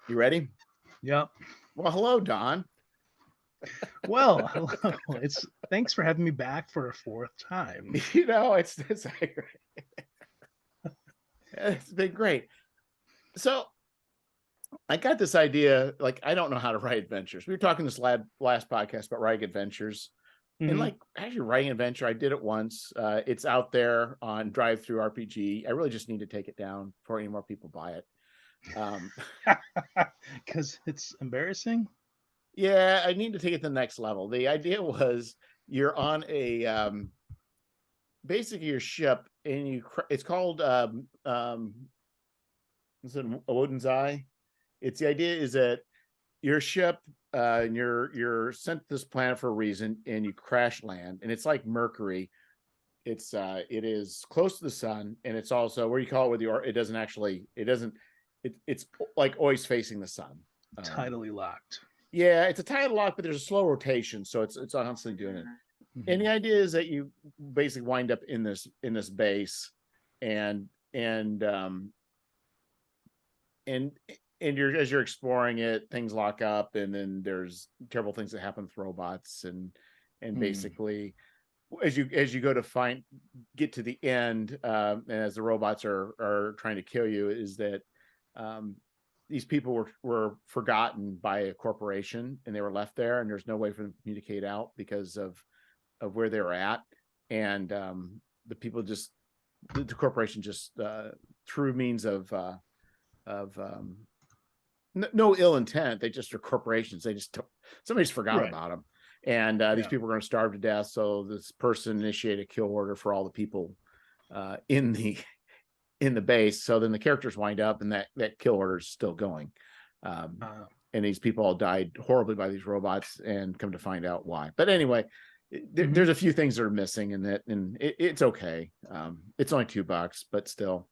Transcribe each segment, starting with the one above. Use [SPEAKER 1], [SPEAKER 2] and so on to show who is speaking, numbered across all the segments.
[SPEAKER 1] You ready?
[SPEAKER 2] Yep.
[SPEAKER 1] Well, hello, Don.
[SPEAKER 2] Well, hello. It's thanks for having me back for a fourth time.
[SPEAKER 1] It's been great. So I got this idea. Like, I don't know how to write adventures. We were talking this last podcast about writing adventures, and
[SPEAKER 2] Hmm.
[SPEAKER 1] like actually writing an adventure. I did it once. It's out there on Drive Through RPG. I really just need to take it down before any more people buy it. Um,
[SPEAKER 2] Because it's embarrassing.
[SPEAKER 1] yeah, I need to take it to the next level. The idea was you're on a basically your ship, and it's called is it Odin's Eye? It's the idea is that your ship and you're sent to this planet for a reason, and you crash land, and it's like Mercury. It is close to the sun, and it's also where you call it with your. It's like always facing the sun. Um,
[SPEAKER 2] Tidally locked.
[SPEAKER 1] yeah, it's a tidal lock, but there's a slow rotation, so it's constantly doing it. And
[SPEAKER 2] Hmm.
[SPEAKER 1] the idea is that you basically wind up in this base, and and um and and you're as you're exploring it, things lock up, and then there's terrible things that happen with robots, and
[SPEAKER 2] Hmm.
[SPEAKER 1] basically as you go to get to the end, and as the robots are trying to kill you, is that um these people were forgotten by a corporation, and they were left there, and there's no way for them to communicate out because of where they were at, and the people just the corporation just through means of no ill intent. They just are corporations. They just somebody just forgot
[SPEAKER 2] Right.
[SPEAKER 1] about them, and these
[SPEAKER 2] Yeah.
[SPEAKER 1] people are going to starve to death. So this person initiated a kill order for all the people in the base. So then the characters wind up, and that kill order is still going. Um,
[SPEAKER 2] Uh,
[SPEAKER 1] and these people all died horribly by these robots, and come to find out why. But anyway,
[SPEAKER 2] hmm.
[SPEAKER 1] there's a few things that are missing in that, and it's okay. It's only $2, but still,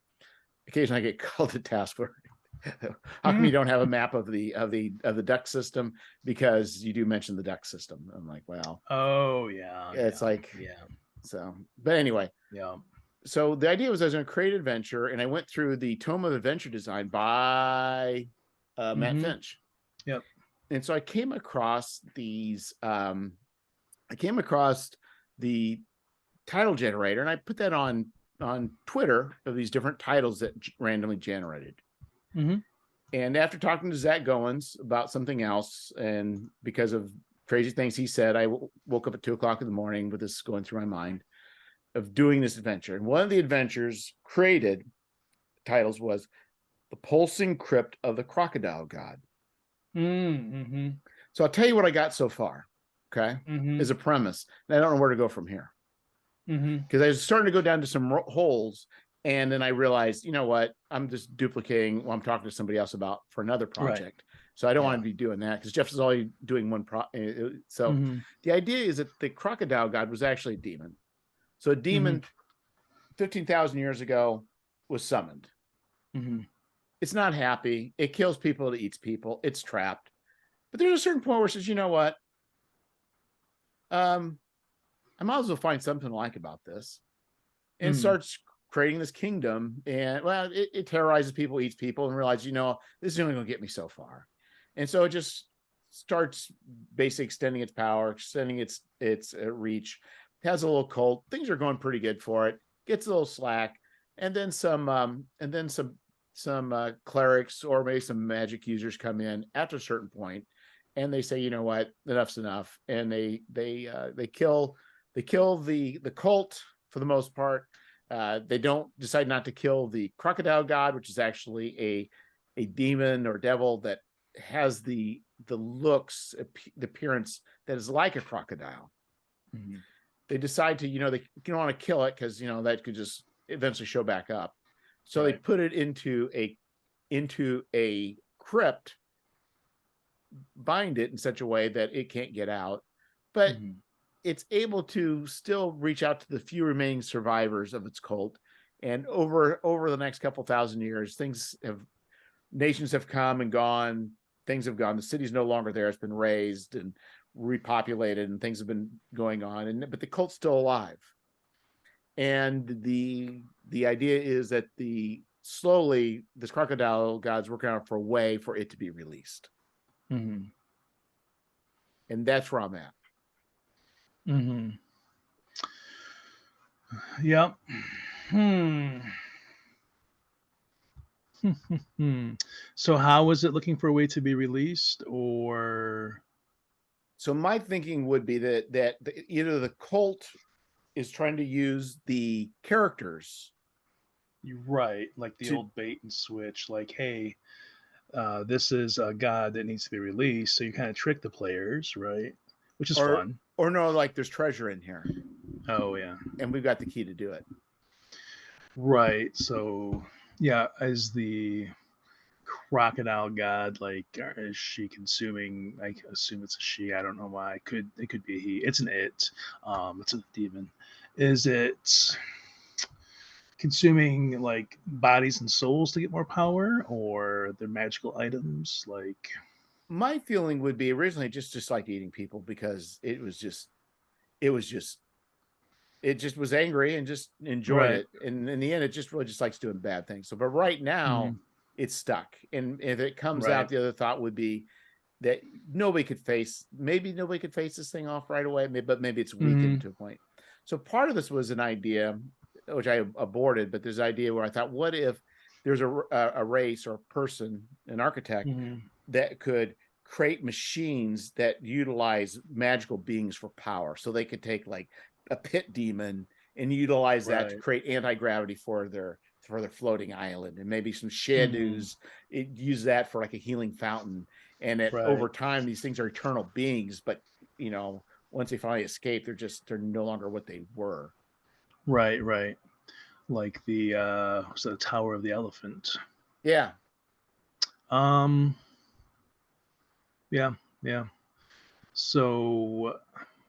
[SPEAKER 1] occasionally I get called to task for how come
[SPEAKER 2] Hmm.
[SPEAKER 1] you don't have a map of the duct system, because you do mention the duct system. I'm like, well,
[SPEAKER 2] Oh yeah.
[SPEAKER 1] yeah, it's
[SPEAKER 2] Yeah.
[SPEAKER 1] like,
[SPEAKER 2] Yeah.
[SPEAKER 1] so, but anyway,
[SPEAKER 2] Yeah.
[SPEAKER 1] so the idea was I was going to create an adventure, and I went through the tome of adventure design by Matt
[SPEAKER 2] Hmm.
[SPEAKER 1] Finch.
[SPEAKER 2] Yep.
[SPEAKER 1] And so I came across the title generator, and I put that on Twitter, of these different titles that randomly generated.
[SPEAKER 2] Hmm.
[SPEAKER 1] And after talking to Zach Goins about something else, and because of crazy things he said, I woke up at 2 o'clock in the morning with this going through my mind of doing this adventure. And one of the adventures created titles was The Pulsing Crypt of the Crocodile God.
[SPEAKER 2] Hmm.
[SPEAKER 1] So I'll tell you what I got so far, okay,
[SPEAKER 2] Hmm.
[SPEAKER 1] as a premise. And I don't know where to go from here,
[SPEAKER 2] Hmm.
[SPEAKER 1] because I was starting to go down to some holes. And then I realized, you know what? I'm just duplicating what I'm talking to somebody else about for another
[SPEAKER 2] Right.
[SPEAKER 1] project. So I don't want
[SPEAKER 2] Yeah.
[SPEAKER 1] to be doing that, because Jeff is only doing one So
[SPEAKER 2] Hmm.
[SPEAKER 1] the idea is that the crocodile god was actually a demon. So a
[SPEAKER 2] Hmm.
[SPEAKER 1] demon 15,000 years ago was summoned.
[SPEAKER 2] Hmm.
[SPEAKER 1] It's not happy. It kills people. It eats people. It's trapped. But there's a certain point where it says, you know what? Um, I might as well find something to like about this, and
[SPEAKER 2] Hmm.
[SPEAKER 1] starts creating this kingdom. And well, it terrorizes people, eats people, and realizes, this is only going to get me so far. And so it just starts basically extending its power, extending its reach. It has a little cult. Things are going pretty good for it. Gets a little slack, and then some clerics, or maybe some magic users, come in after a certain point, and they say, you know what, enough's enough, and they kill the cult for the most part. They don't decide not to kill the crocodile god, which is actually a demon or devil that has the looks, the appearance that is like a crocodile.
[SPEAKER 2] Hmm.
[SPEAKER 1] They decide to, they don't want to kill it, because that could just eventually show back up. So they
[SPEAKER 2] Right.
[SPEAKER 1] put it into a crypt, bind it in such a way that it can't get out, but
[SPEAKER 2] Hmm.
[SPEAKER 1] it's able to still reach out to the few remaining survivors of its cult. And over the next couple thousand years, nations have come and gone. Things have gone. The city's no longer there. It's been razed and repopulated, and things have been going on. But the cult's still alive. And the idea is that slowly this crocodile god's working out for a way for it to be released.
[SPEAKER 2] Mm-hmm.
[SPEAKER 1] And that's where I'm at.
[SPEAKER 2] Mm-hmm. Yep. Hmm. So how was it looking for a way to be released, or
[SPEAKER 1] So my thinking would be that either the cult is trying to use the characters
[SPEAKER 2] you right, like the
[SPEAKER 1] to,
[SPEAKER 2] old bait and switch, like, hey, this is a god that needs to be released, so you kind of trick the players, right? Which is fun.
[SPEAKER 1] or no, like there's treasure in here
[SPEAKER 2] Oh yeah,
[SPEAKER 1] and we've got the key to do it.
[SPEAKER 2] right. So yeah, as the crocodile god, like, is she consuming? I assume it's a she. I don't know why. It could be a he. It's an it. It's a demon. Is it consuming like bodies and souls to get more power, or their magical items? Like,
[SPEAKER 1] My feeling would be originally just like eating people, because it was just it just was angry and just enjoyed
[SPEAKER 2] right.
[SPEAKER 1] it. And in the end, it just really just likes doing bad things. So, but right now
[SPEAKER 2] Mm-hmm.
[SPEAKER 1] it's stuck. And if it comes
[SPEAKER 2] Right.
[SPEAKER 1] out, the other thought would be that nobody could face this thing off right away, but maybe it's
[SPEAKER 2] Mm-hmm.
[SPEAKER 1] weakened to a point. So part of this was an idea, which I aborted, but there's an idea where I thought, what if there's a race or a person, an architect,
[SPEAKER 2] Mm-hmm.
[SPEAKER 1] that could create machines that utilize magical beings for power. So they could take like a pit demon and utilize that to
[SPEAKER 2] Right.
[SPEAKER 1] create anti-gravity for their floating island, and maybe some
[SPEAKER 2] Mm-hmm.
[SPEAKER 1] shadows use that for like a healing fountain. And that
[SPEAKER 2] Right.
[SPEAKER 1] over time these things are eternal beings, but once they finally escape, they're no longer what they were.
[SPEAKER 2] Right. Right. Like the what's the Tower of the Elephant?
[SPEAKER 1] Yeah.
[SPEAKER 2] Um. Yeah. Yeah. So,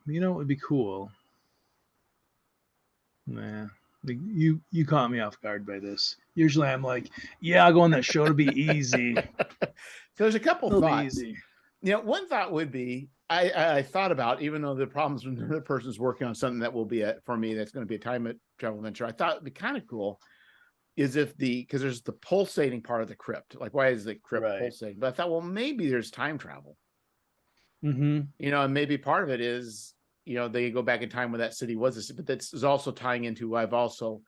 [SPEAKER 2] it would be cool. Nah. You caught me off guard by this. Usually I'm like, yeah, I'll go on that show. It'll be easy.
[SPEAKER 1] So there's a couple
[SPEAKER 2] It'll be
[SPEAKER 1] thoughts.
[SPEAKER 2] easy.
[SPEAKER 1] One thought would be, I thought about, even though the problems when another person's working on something that will be for me, that's going to be a time travel adventure, I thought it'd be kind of cool is if because there's the pulsating part of the crypt. Like, why is the crypt
[SPEAKER 2] Right.
[SPEAKER 1] pulsating? But I thought, well, maybe there's time travel.
[SPEAKER 2] Mm-hmm.
[SPEAKER 1] And maybe part of it is, they go back in time when that city was this, but that's also tying into, I've also,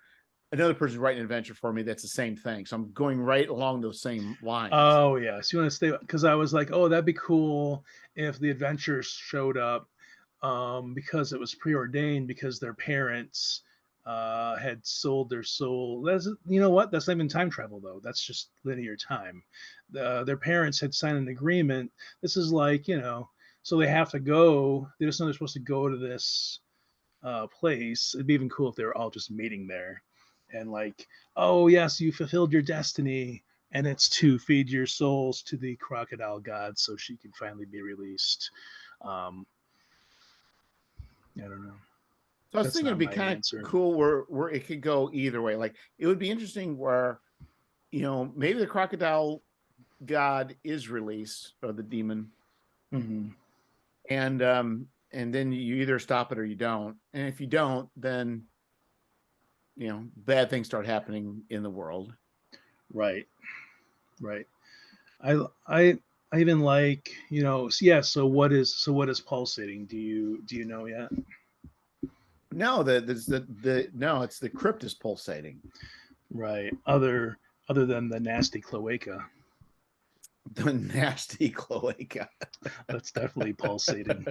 [SPEAKER 1] another person writing an adventure for me that's the same thing. So I'm going right along those same lines.
[SPEAKER 2] Oh yeah. So you want to stay, because I was like, oh, that'd be cool if the adventurers showed up, because it was preordained, because their parents had sold their soul. That's, you know what? That's not even time travel though. That's just linear time. Their parents had signed an agreement. This is like, so they have to go. They just know they're supposed to go to this place. It'd be even cool if they were all just meeting there, and like, oh yes, you fulfilled your destiny, and it's to feed your souls to the crocodile god so she can finally be released. Um, I don't know.
[SPEAKER 1] So I was
[SPEAKER 2] That's
[SPEAKER 1] thinking it'd
[SPEAKER 2] not
[SPEAKER 1] be
[SPEAKER 2] my
[SPEAKER 1] kind of
[SPEAKER 2] answer.
[SPEAKER 1] cool where it could go either way. Like, it would be interesting where, maybe the crocodile god is released, or the demon,
[SPEAKER 2] Mm-hmm.
[SPEAKER 1] and then you either stop it or you don't. And if you don't, then bad things start happening in the world.
[SPEAKER 2] Right, right. I I even like, yeah. So what is pulsating? Do you know yet?
[SPEAKER 1] No, no, it's the crypt is pulsating.
[SPEAKER 2] Right. Other than the nasty cloaca.
[SPEAKER 1] The nasty cloaca.
[SPEAKER 2] That's definitely pulsating.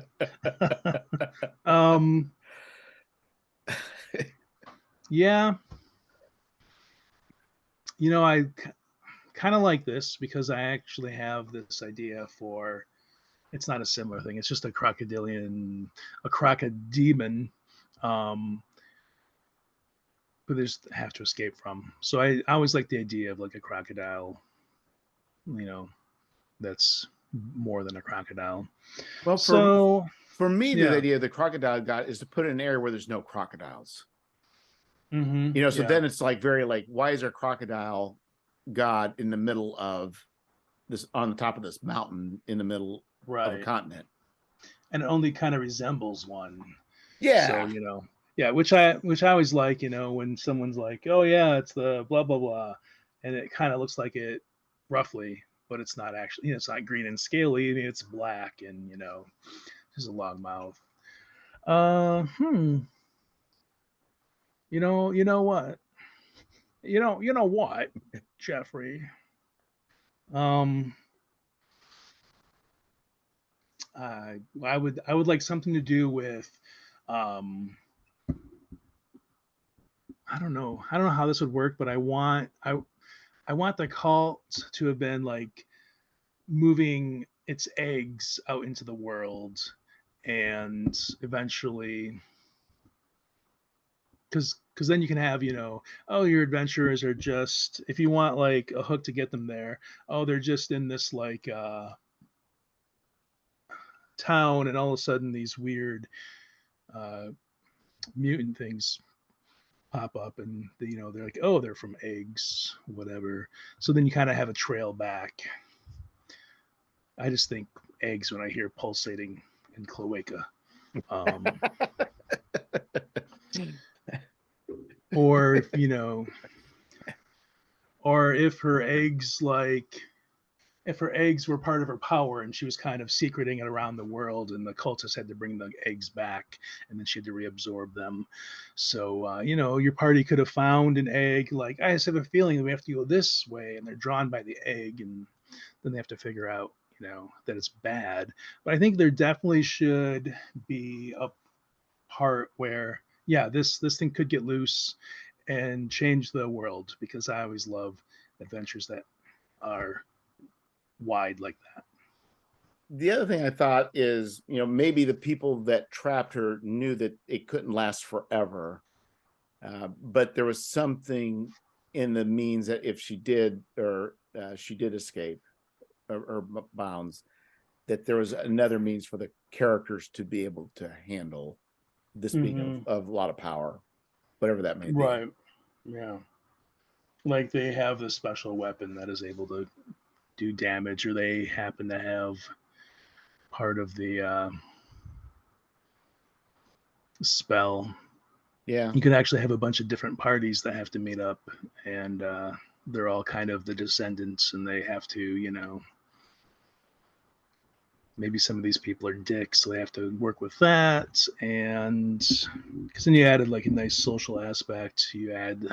[SPEAKER 2] um yeah, I kind of like this because I actually have this idea for, it's not a similar thing. It's just a crocodemon, um who they just have to escape from. So I always like the idea of like a crocodile, you know, that's more than a crocodile.
[SPEAKER 1] Well,
[SPEAKER 2] So
[SPEAKER 1] for me, the
[SPEAKER 2] yeah.
[SPEAKER 1] idea of the crocodile god is to put it in an area where there's no crocodiles. So
[SPEAKER 2] Yeah.
[SPEAKER 1] then it's like very like, why is there a crocodile god in the middle of this, on the top of this mountain in the middle of a
[SPEAKER 2] Right.
[SPEAKER 1] continent?
[SPEAKER 2] And it only kind of resembles one. So,
[SPEAKER 1] Yeah.
[SPEAKER 2] yeah, which I always like, when someone's like, oh yeah, it's the blah blah blah, and it kind of looks like it roughly, but it's not actually. It's not green and scaly. I mean, it's black and just a long mouth. Uh, hmm. You know what? You know what, Jeffrey? Um, I would like something to do with, um, I don't know how this would work, but I want the cult to have been like moving its eggs out into the world, and eventually, because then you can have oh, your adventurers are just, if you want like a hook to get them there, oh, they're just in this like town, and all of a sudden these weird uh mutant things pop up, and they're like, oh, they're from eggs, whatever. So then you kind of have a trail back. I just think eggs when I hear pulsating in cloaca. um or if or if her eggs like, if her eggs were part of her power and she was kind of secreting it around the world, and the cultists had to bring the eggs back, and then she had to reabsorb them. So your party could have found an egg, like, I just have a feeling that we have to go this way, and they're drawn by the egg, and then they have to figure out that it's bad. But I think there definitely should be a part where, yeah, this thing could get loose and change the world, because I always love adventures that are wide like that.
[SPEAKER 1] The other thing I thought is, maybe the people that trapped her knew that it couldn't last forever, but there was something in the means that if she did, or she did escape, or bounds, that there was another means for the characters to be able to handle this being of a lot of power, whatever that may be.
[SPEAKER 2] Right. Yeah. Like they have this special weapon that is able to do damage, or they happen to have part of the spell.
[SPEAKER 1] Yeah.
[SPEAKER 2] You could actually have a bunch of different parties that have to meet up, and they're all kind of the descendants, and they have to, maybe some of these people are dicks, so they have to work with that. And because then you added like a nice social aspect, you add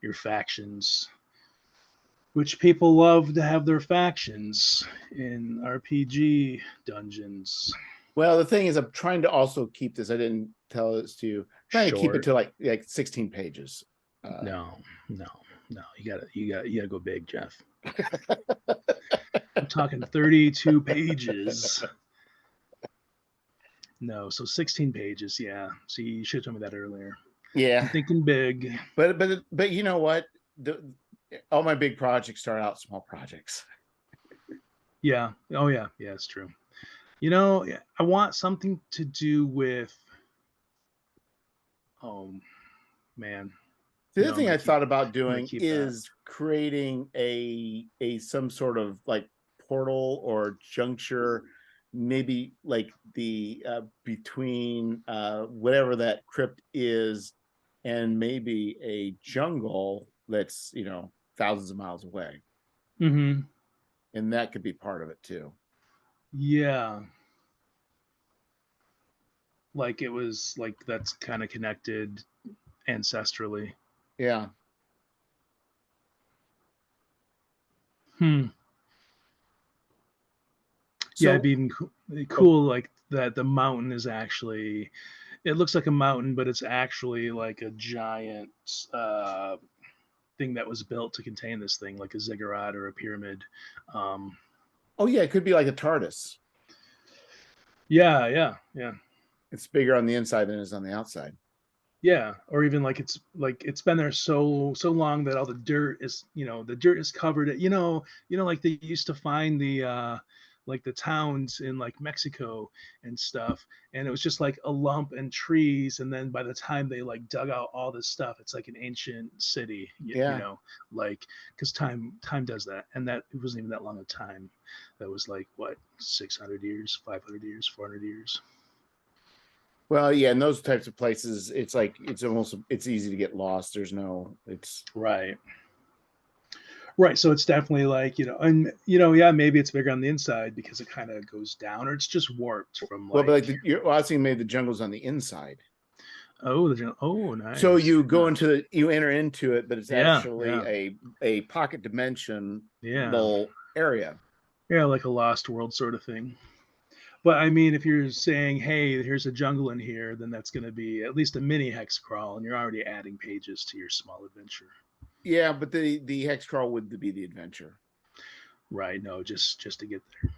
[SPEAKER 2] your factions, which people love to have their factions in RPG dungeons.
[SPEAKER 1] Well, the thing is, I'm trying to also keep this. I didn't tell this to you. I'm trying to keep it
[SPEAKER 2] Short.
[SPEAKER 1] to like 16 pages.
[SPEAKER 2] No. You gotta go big, Jeff. I'm talking 32 pages. No, so 16 pages. Yeah. See, you should have told me that earlier.
[SPEAKER 1] Yeah.
[SPEAKER 2] I'm thinking big.
[SPEAKER 1] But you know what? All my big projects start out small projects.
[SPEAKER 2] Yeah. Oh yeah. Yeah, it's true. I want something to do with. Oh man.
[SPEAKER 1] The other thing I thought about doing
[SPEAKER 2] is
[SPEAKER 1] creating a some sort of like portal or juncture, maybe like the between whatever that crypt is, and maybe a jungle that's thousands of miles away.
[SPEAKER 2] Mm-hmm.
[SPEAKER 1] And that could be part of it too.
[SPEAKER 2] Yeah. Like it was like that's kind of connected ancestrally.
[SPEAKER 1] Yeah.
[SPEAKER 2] Hmm.
[SPEAKER 1] So,
[SPEAKER 2] Yeah, it'd be even cool like that the mountain is actually, it looks like a mountain, but it's actually like a giant thing that was built to contain this thing, like a ziggurat or a pyramid.
[SPEAKER 1] oh yeah, it could be like a TARDIS.
[SPEAKER 2] Yeah.
[SPEAKER 1] It's bigger on the inside than it is on the outside.
[SPEAKER 2] Yeah, or even like it's been there so long that all the dirt is, the dirt is covered. Like they used to find the like the towns in like Mexico and stuff, and it was just like a lump and trees, and then by the time they like dug out all this stuff, it's like an ancient city.
[SPEAKER 1] Yeah.
[SPEAKER 2] Like because time does that, and that it wasn't even that long of time. That was like what, 600 years, 500 years, 400 years.
[SPEAKER 1] Well, yeah, in those types of places, it's like it's easy to get lost. It's
[SPEAKER 2] Right. Right. So it's definitely like, and yeah, maybe it's bigger on the inside because it kind of goes down, or it's just warped from
[SPEAKER 1] Well, but
[SPEAKER 2] like,
[SPEAKER 1] I was thinking maybe the jungle's on the inside.
[SPEAKER 2] oh,
[SPEAKER 1] So
[SPEAKER 2] nice.
[SPEAKER 1] you go you enter into it, but it's
[SPEAKER 2] Yeah,
[SPEAKER 1] actually
[SPEAKER 2] yeah,
[SPEAKER 1] a pocket dimension
[SPEAKER 2] yeah,
[SPEAKER 1] little area.
[SPEAKER 2] yeah, like a Lost World sort of thing. But I mean, if you're saying, hey, here's a jungle in here, then that's going to be at least a mini hex crawl, and you're already adding pages to your small adventure.
[SPEAKER 1] Yeah, but the hex crawl would be the adventure.
[SPEAKER 2] Right? No, just to get there.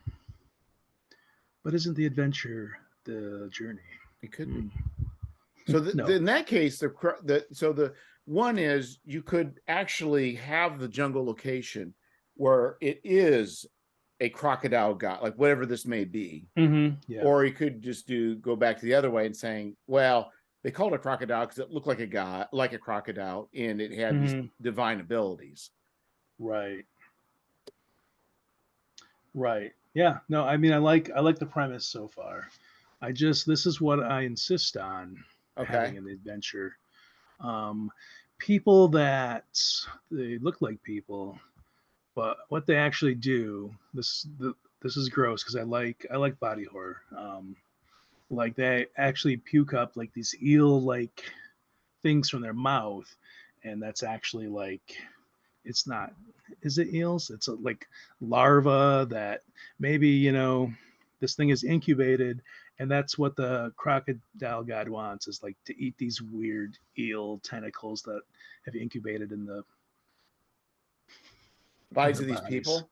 [SPEAKER 2] But isn't the adventure the journey?
[SPEAKER 1] It could be. So
[SPEAKER 2] No.
[SPEAKER 1] in that case, the one is you could actually have the jungle location where it is a crocodile god, like whatever this may be.
[SPEAKER 2] Yeah.
[SPEAKER 1] Or you could just go back to the other way and saying, well, they called it a crocodile because it looked like a god, like a crocodile, and it had these divine abilities.
[SPEAKER 2] Right. Right. Yeah. No, I mean, I like the premise so far. This is what I insist on having an adventure. People that they look like people, but what they actually do, this is gross because I like body horror. Like they actually puke up like these eel like things from their mouth, and that's actually like, it's not, is it eels? It's like larva that maybe this thing is incubated, and that's what the crocodile god wants, is like to eat these weird eel tentacles that have incubated in
[SPEAKER 1] Bodies
[SPEAKER 2] their
[SPEAKER 1] of these
[SPEAKER 2] bodies.
[SPEAKER 1] people.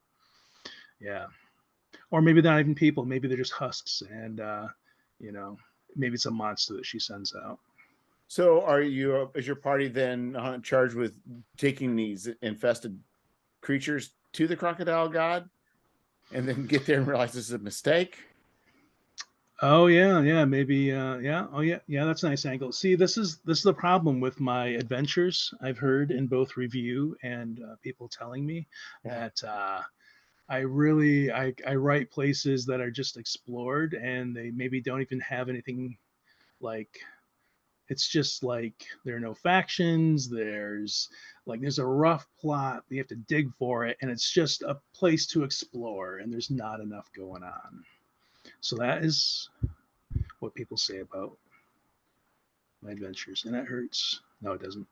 [SPEAKER 2] Yeah. Or maybe they're not even people, maybe they're just husks, and maybe it's a monster that she sends out.
[SPEAKER 1] So is your party then charged with taking these infested creatures to the crocodile god and then get there and realize this is a mistake?
[SPEAKER 2] Oh yeah, maybe yeah. Oh yeah, that's a nice angle. See, this is the problem with my adventures. I've heard in both review and people telling me that I write places that are just explored, and they maybe don't even have anything, like, it's just like there are no factions, there's a rough plot, we have to dig for it, and it's just a place to explore, and there's not enough going on. So that is what people say about my adventures, and that hurts. No, it doesn't.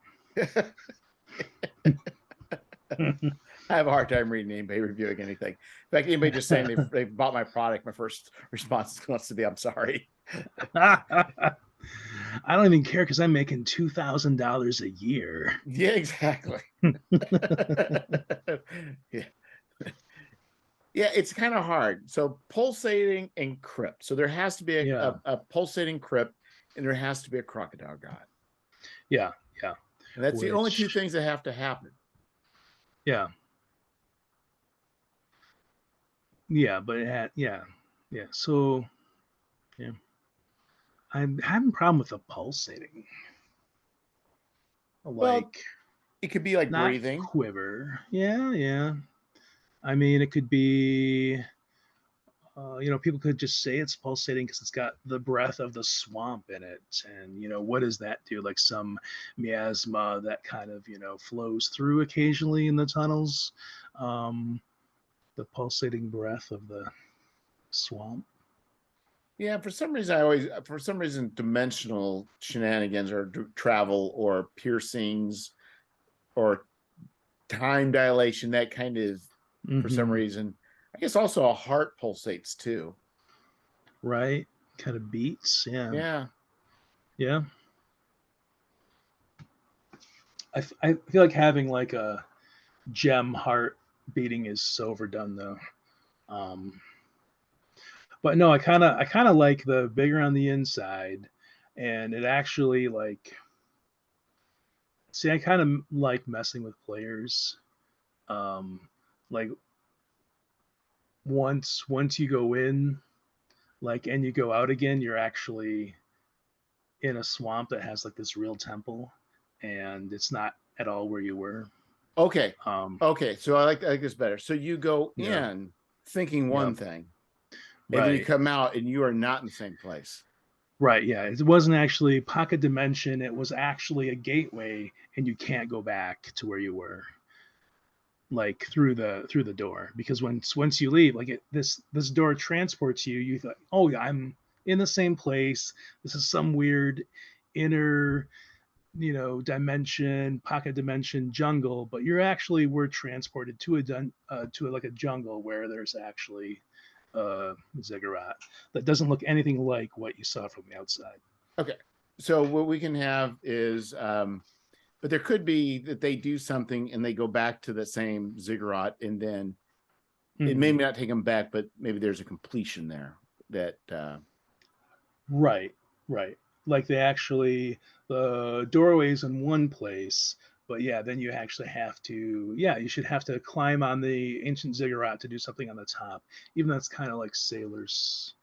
[SPEAKER 1] I have a hard time reading anybody reviewing anything. In fact, anybody just saying they've bought my product, my first response wants to be, I'm sorry.
[SPEAKER 2] I don't even care because I'm making $2,000 a year.
[SPEAKER 1] Yeah, exactly. Yeah. Yeah, it's kind of hard. So pulsating and crypt. So there has to be a pulsating crypt, and there has to be a crocodile god.
[SPEAKER 2] Yeah.
[SPEAKER 1] And that's the only two things that have to happen.
[SPEAKER 2] Yeah. But it had, So yeah, I'm having a problem with the pulsating. Like,
[SPEAKER 1] well, it could be like
[SPEAKER 2] not
[SPEAKER 1] breathing.
[SPEAKER 2] Quiver. Yeah. I mean, it could be. People could just say it's pulsating because it's got the breath of the swamp in it, and what does that do? Like some miasma that kind of flows through occasionally in the tunnels. The pulsating breath of the swamp.
[SPEAKER 1] Yeah, for some reason, dimensional shenanigans or travel or piercings or time dilation, that kind of, for some reason, I guess also a heart pulsates too.
[SPEAKER 2] Right? Kind of beats. Yeah. I feel like having like a gem heart beating is so overdone though. But no, I kind of like the bigger on the inside, and it actually like. See, I kind of like messing with players. Like once you go in, like, and you go out again, you're actually in a swamp that has like this real temple, and it's not at all where you were.
[SPEAKER 1] Okay. So I like this better. So you go in thinking one thing, and then you come out and you are not in the same place.
[SPEAKER 2] Right. Yeah. It wasn't actually pocket dimension. It was actually a gateway, and you can't go back to where you were. like through the door, because once you leave, like this door transports you. You thought, oh yeah, I'm in the same place. This is some weird inner, dimension, pocket dimension jungle, but we're transported to like a jungle where there's actually ziggurat that doesn't look anything like what you saw from the outside.
[SPEAKER 1] Okay. So what we can have is, but there could be that they do something and they go back to the same ziggurat, and then it may not take them back, but maybe there's a completion there that.
[SPEAKER 2] Right. Like the doorway's in one place, but yeah, then you actually have to, you should have to climb on the ancient ziggurat to do something on the top. Even though it's kind of like sailors,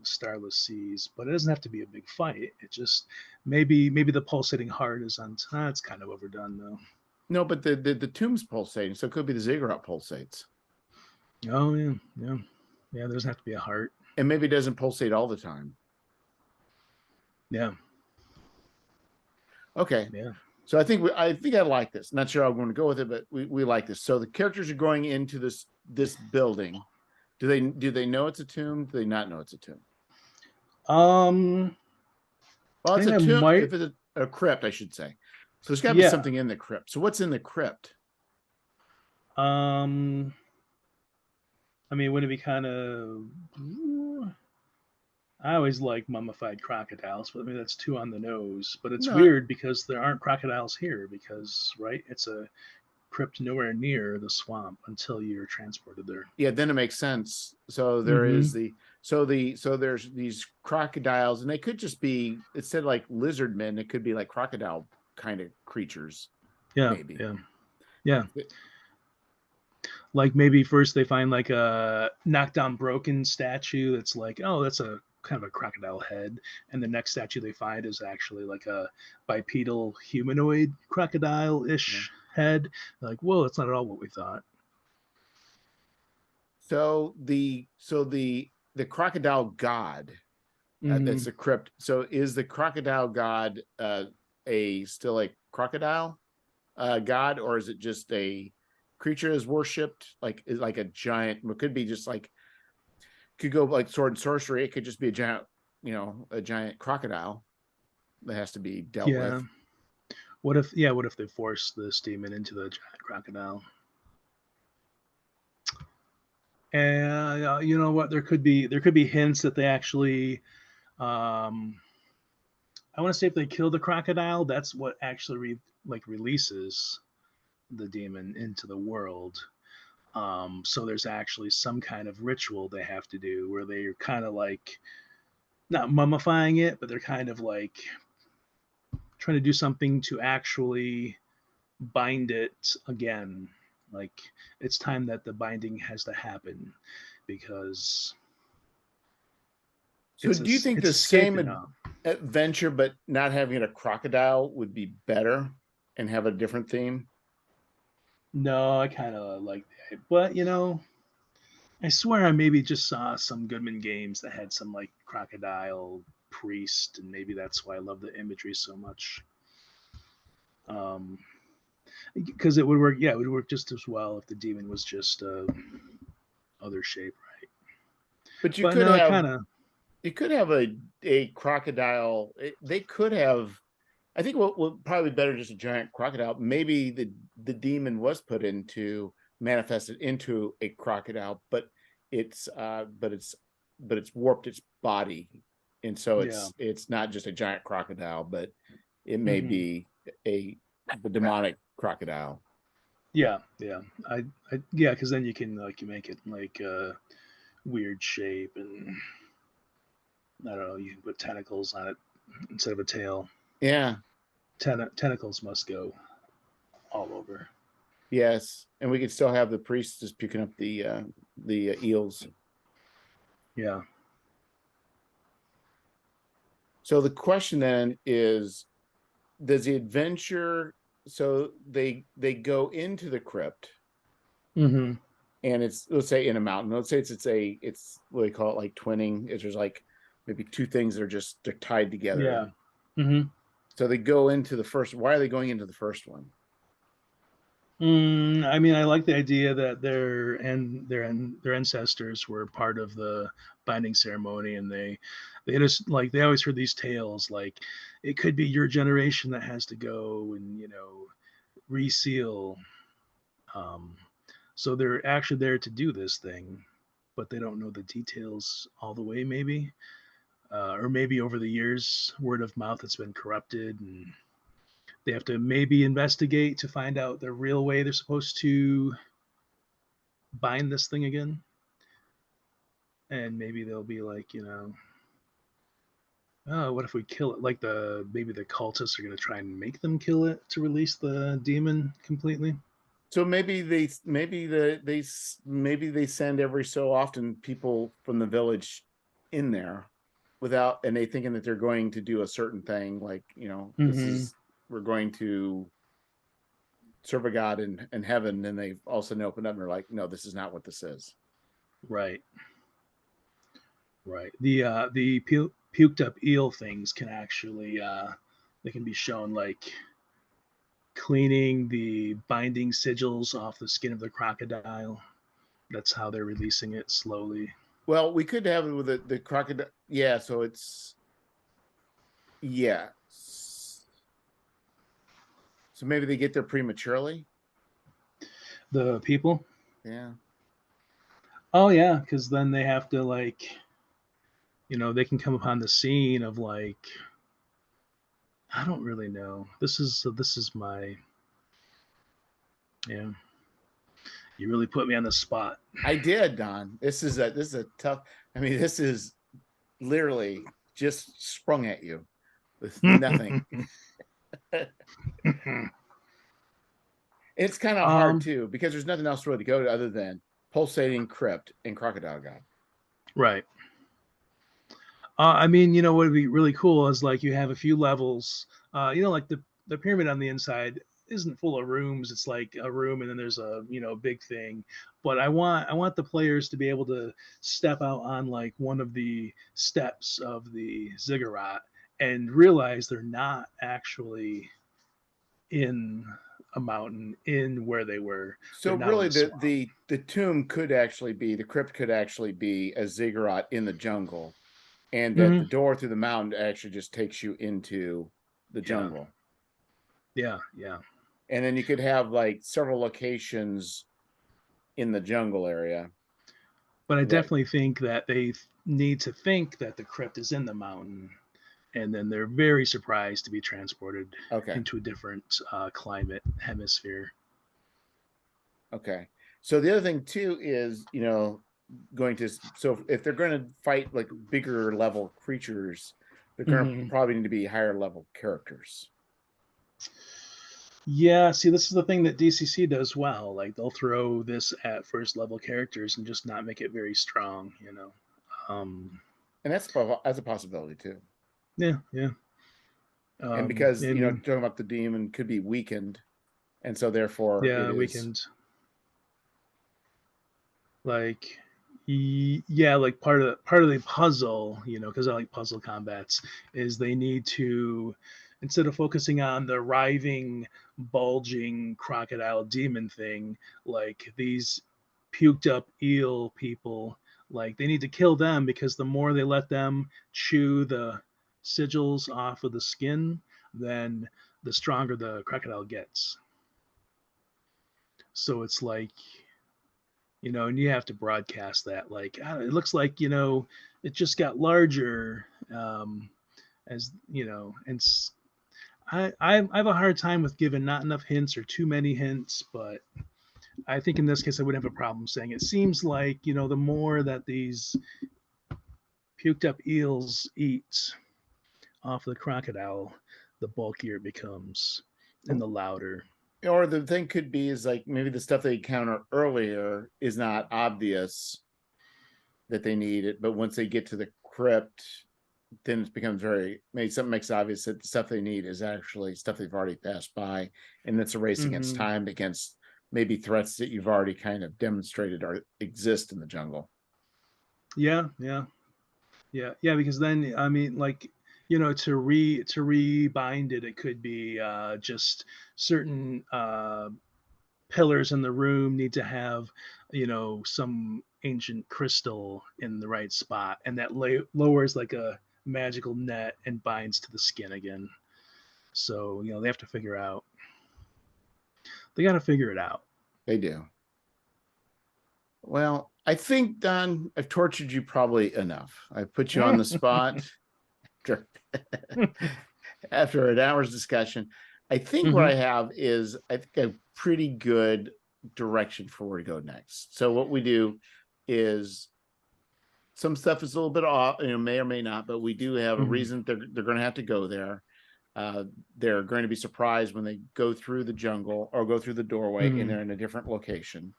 [SPEAKER 2] starless seas, but it doesn't have to be a big fight. It just maybe the pulsating heart is on top. It's kind of overdone though.
[SPEAKER 1] No, but the tomb's pulsating, so it could be the ziggurat pulsates.
[SPEAKER 2] Oh yeah. There doesn't have to be a heart.
[SPEAKER 1] And maybe it doesn't pulsate all the time.
[SPEAKER 2] Yeah.
[SPEAKER 1] Okay.
[SPEAKER 2] Yeah.
[SPEAKER 1] So I think I like this. Not sure I'm going to go with it, but we like this. So the characters are going into this building. Do they know it's a tomb? Do they not know it's a tomb? Well, it's a tomb. If it's a crypt, I should say. So there's got to be something in the crypt. So what's in the crypt?
[SPEAKER 2] I mean, would it be kind of? I always like mummified crocodiles, but I mean that's too on the nose. But it's weird because there aren't crocodiles here because, right? It's a crypt nowhere near the swamp until you're transported there.
[SPEAKER 1] Yeah, then it makes sense. So there is so there's these crocodiles, and they could just be, it said like lizard men. It could be like crocodile kind of creatures.
[SPEAKER 2] Yeah,
[SPEAKER 1] maybe.
[SPEAKER 2] Yeah. Like maybe first they find like a knocked down broken statue that's like, oh, that's a kind of a crocodile head, and the next statue they find is actually like a bipedal humanoid crocodile-ish head. Like, whoa, that's not at all what we thought.
[SPEAKER 1] So the Crocodile God, that's the crypt. So is the Crocodile God still a crocodile god, or is it just a creature is worshipped like a giant? It could be just like, could go like sword and sorcery. It could just be a giant crocodile that has to be dealt with.
[SPEAKER 2] What if they force this demon into the giant crocodile? And you know what? There could be hints that they actually. I want to say if they kill the crocodile, that's what actually releases the demon into the world. So there's actually some kind of ritual they have to do where they're kind of like not mummifying it, but they're kind of like trying to do something to actually bind it again. Like it's time that the binding has to happen because.
[SPEAKER 1] So do you think the same adventure, but not having a crocodile, would be better and have a different theme?
[SPEAKER 2] No, I kind of like that. But, I swear I maybe just saw some Goodman games that had some like crocodile priest, and maybe that's why I love the imagery so much. Because it would work. Yeah, it would work just as well if the demon was just other shape, right?
[SPEAKER 1] But you could have. You could have a crocodile. They could have. I think what would probably be better just a giant crocodile. Maybe the demon was manifested into a crocodile, but it's warped its body, and so it's not just a giant crocodile, but it may be the demonic crocodile.
[SPEAKER 2] Yeah. Because then you can you make it like a weird shape, and I don't know, you can put tentacles on it instead of a tail.
[SPEAKER 1] Yeah.
[SPEAKER 2] Tentacles must go all over.
[SPEAKER 1] Yes, and we could still have the priest just picking up the eels.
[SPEAKER 2] Yeah.
[SPEAKER 1] So the question then is, does the adventure? So they go into the crypt, and it's, let's say, in a mountain. Let's say it's what they call it, like twinning. There's like maybe two things that are they're tied together.
[SPEAKER 2] Yeah.
[SPEAKER 1] So they go into the first. Why are they going into the first one?
[SPEAKER 2] I mean, I like the idea that their ancestors were part of the binding ceremony, and they just like they always heard these tales like it could be your generation that has to go and reseal. Um, so they're actually there to do this thing, but they don't know the details all the way, maybe, or maybe over the years, word of mouth has been corrupted and they have to maybe investigate to find out the real way they're supposed to bind this thing again. And maybe they'll be like, oh, what if we kill it? Like maybe the cultists are going to try and make them kill it to release the demon completely.
[SPEAKER 1] So maybe they send every so often people from the village in there without, and they thinking that they're going to do a certain thing, like,
[SPEAKER 2] Mm-hmm.
[SPEAKER 1] we're going to serve a god in heaven, and they all of a sudden open up and they're like, no, this is not what this is.
[SPEAKER 2] Right. Right. The puked up eel things can actually they can be shown like cleaning the binding sigils off the skin of the crocodile. That's how they're releasing it slowly.
[SPEAKER 1] Well, we could have it with the crocodile. Yeah, so yeah. So maybe they get there prematurely.
[SPEAKER 2] The people.
[SPEAKER 1] Yeah.
[SPEAKER 2] Oh yeah, because then they have to like they can come upon the scene of like I don't really know. This is my yeah. You really put me on the spot.
[SPEAKER 1] I did, Don. This is a tough. I mean, this is literally just sprung at you with nothing. It's kind of hard
[SPEAKER 2] um,
[SPEAKER 1] too because there's nothing else really to go to other than Pulsating Crypt and Crocodile God.
[SPEAKER 2] right. I mean, what would be really cool is like you have a few levels. Like the pyramid on the inside isn't full of rooms. It's like a room, and then there's a big thing. But I want the players to be able to step out on like one of the steps of the ziggurat and realize they're not actually in a mountain in where they were.
[SPEAKER 1] So
[SPEAKER 2] They're now in
[SPEAKER 1] really,
[SPEAKER 2] a swamp.
[SPEAKER 1] the tomb could actually be the crypt could actually be a ziggurat in the jungle, and that the
[SPEAKER 2] Mm-hmm.
[SPEAKER 1] door through the mountain actually just takes you into the
[SPEAKER 2] Yeah,
[SPEAKER 1] jungle.
[SPEAKER 2] yeah, yeah.
[SPEAKER 1] And then you could have like several locations in the jungle area
[SPEAKER 2] But I
[SPEAKER 1] that
[SPEAKER 2] definitely think that they need to think that the crypt is in the mountain, and then they're very surprised to be transported
[SPEAKER 1] okay.
[SPEAKER 2] into a different climate hemisphere.
[SPEAKER 1] Okay. So the other thing too is, going to so if they're going to fight like bigger level creatures, they're going to
[SPEAKER 2] Mm-hmm.
[SPEAKER 1] probably need to be higher level characters.
[SPEAKER 2] Yeah, see, this is the thing that DCC does well. Like they'll throw this at first level characters and just not make it very strong. Um,
[SPEAKER 1] And that's a possibility too.
[SPEAKER 2] yeah, yeah.
[SPEAKER 1] And because,
[SPEAKER 2] And
[SPEAKER 1] talking about the demon could be weakened, and so therefore it
[SPEAKER 2] yeah,
[SPEAKER 1] is
[SPEAKER 2] weekend like yeah, like part of the puzzle, because I like puzzle combats, is they need to, instead of focusing on the writhing bulging crocodile demon thing, like these puked up eel people, like they need to kill them because the more they let them chew the sigils off of the skin, then the stronger the crocodile gets. So it's like, and you have to broadcast that like it looks like it just got larger, as and I have a hard time with giving not enough hints or too many hints, but I think in this case I wouldn't have a problem saying it seems like the more that these puked up eels eat off the crocodile, the bulkier it becomes and the louder.
[SPEAKER 1] or the thing could be is like maybe the stuff they encounter earlier is not obvious that they need it, but once they get to the crypt, then it becomes maybe something makes obvious that the stuff they need is actually stuff they've already passed by, and it's a race against
[SPEAKER 2] Mm-hmm.
[SPEAKER 1] time against maybe threats that you've already kind of demonstrated or exist in the jungle.
[SPEAKER 2] Yeah, yeah. Yeah, because then I mean, like to rebind it, it could be just certain pillars in the room need to have, some ancient crystal in the right spot, and that lowers like a magical net and binds to the skin again. So they have to figure out. They got to figure it out.
[SPEAKER 1] They do. Well, I think, Don, I've tortured you probably enough. I put you on the spot after an hour's discussion. I think what I have is, I think, a pretty good direction for where to go next. So what we do is, some stuff is a little bit off, may or may not, but we do have a reason they're going to have to go there. They're going to be surprised when they go through the jungle or go through the doorway and they're in a different location.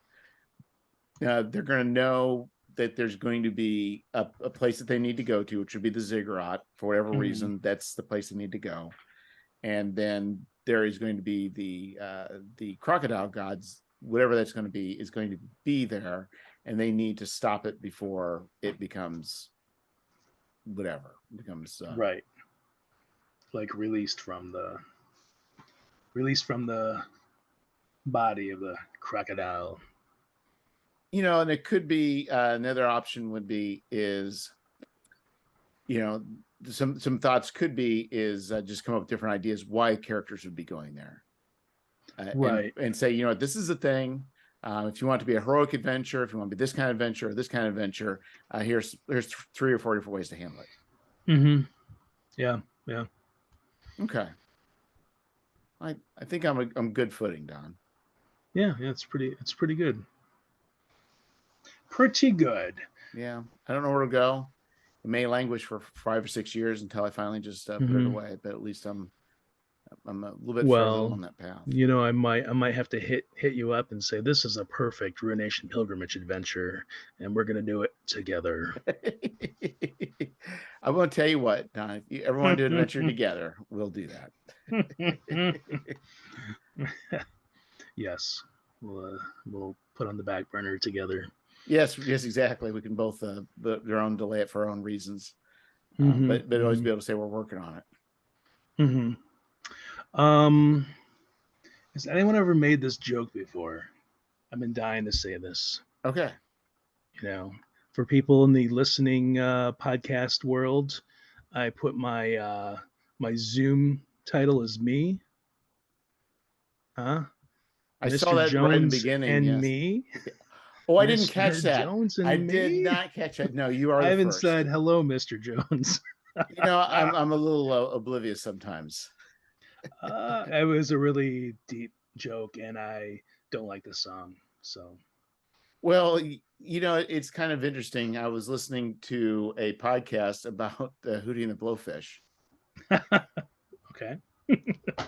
[SPEAKER 1] They're going to know that there's going to be a place that they need to go to, which would be the ziggurat. For whatever reason, that's the place they need to go. And then there is going to be the crocodile gods, whatever that's going to be, is going to be there, and they need to stop it before it becomes whatever. It becomes
[SPEAKER 2] right. Like released from the body of the crocodile.
[SPEAKER 1] And it could be, another option would be is, some thoughts could be is just come up with different ideas why characters would be going there.
[SPEAKER 2] Right.
[SPEAKER 1] And say, this is a thing. If you want to be a heroic adventure, if you want to be this kind of adventure or this kind of adventure, here's 3 or 4 different ways to handle it.
[SPEAKER 2] Yeah.
[SPEAKER 1] Okay. I think I'm good footing, Don.
[SPEAKER 2] Yeah, it's pretty good. Pretty good.
[SPEAKER 1] Yeah. I don't know where to go. It may languish for 5 or 6 years until I finally just put it away, but at least I'm a little bit further on that path.
[SPEAKER 2] I might have to hit you up and say, this is a perfect Ruination pilgrimage adventure, and we're gonna do it together.
[SPEAKER 1] I won't tell you what, Don. If you ever want to do an adventure together, we'll do that.
[SPEAKER 2] Yes, we'll put on the back burner together.
[SPEAKER 1] Yes, exactly. We can both their own delay it for our own reasons, but always be able to say we're working on it.
[SPEAKER 2] Has anyone ever made this joke before? I've been dying to say this.
[SPEAKER 1] Okay.
[SPEAKER 2] For people in the listening podcast world, I put my Zoom title as me.
[SPEAKER 1] I
[SPEAKER 2] Mr.
[SPEAKER 1] saw that
[SPEAKER 2] Jones
[SPEAKER 1] right in the beginning.
[SPEAKER 2] And me.
[SPEAKER 1] Oh, I didn't catch that.
[SPEAKER 2] Jones and
[SPEAKER 1] I
[SPEAKER 2] me?
[SPEAKER 1] did not catch that. No, you are.
[SPEAKER 2] I haven't
[SPEAKER 1] first.
[SPEAKER 2] said hello, Mr. Jones.
[SPEAKER 1] I'm a little oblivious sometimes.
[SPEAKER 2] It was a really deep joke, and I don't like the song. So,
[SPEAKER 1] well, it's kind of interesting. I was listening to a podcast about Hootie and the Blowfish.
[SPEAKER 2] Okay.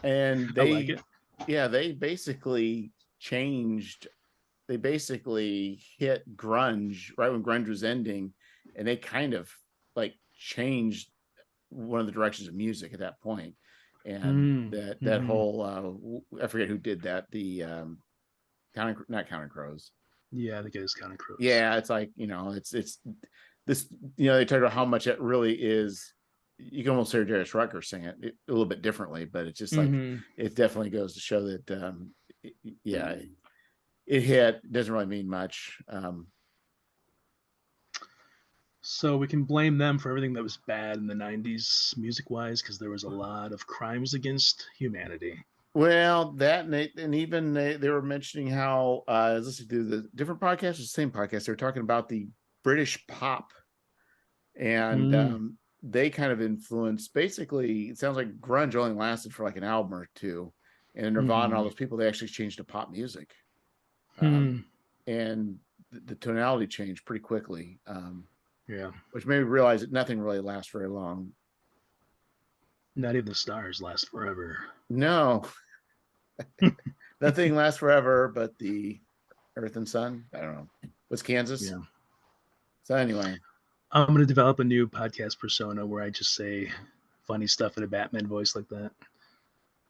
[SPEAKER 1] And
[SPEAKER 2] I like it.
[SPEAKER 1] Yeah, they basically changed. They basically hit grunge right when grunge was ending, and they kind of like changed one of the directions of music at that point. And that whole I forget who did that. The not Counting Crows.
[SPEAKER 2] Yeah, I think it is Counting Crows.
[SPEAKER 1] Yeah, it's like it's this. They talk about how much it really is. You can almost hear Darius Rucker sing it a little bit differently, but it's just like it definitely goes to show that it hit. Doesn't really mean much.
[SPEAKER 2] So we can blame them for everything that was bad in the 90s music-wise, because there was a lot of crimes against humanity.
[SPEAKER 1] Well, that and even they were mentioning how I was listening to the different podcasts, the same podcast. They were talking about the British pop, and they kind of influenced. Basically, it sounds like grunge only lasted for like an album or two, and Nirvana and all those people, they actually changed to pop music, and the tonality changed pretty quickly.
[SPEAKER 2] Yeah,
[SPEAKER 1] which made me realize that nothing really lasts very long.
[SPEAKER 2] Not even the stars last forever.
[SPEAKER 1] No. Nothing lasts forever but the earth and sun. I don't know. What's Kansas?
[SPEAKER 2] Yeah.
[SPEAKER 1] So anyway.
[SPEAKER 2] I'm going to develop a new podcast persona where I just say funny stuff in a Batman voice like that.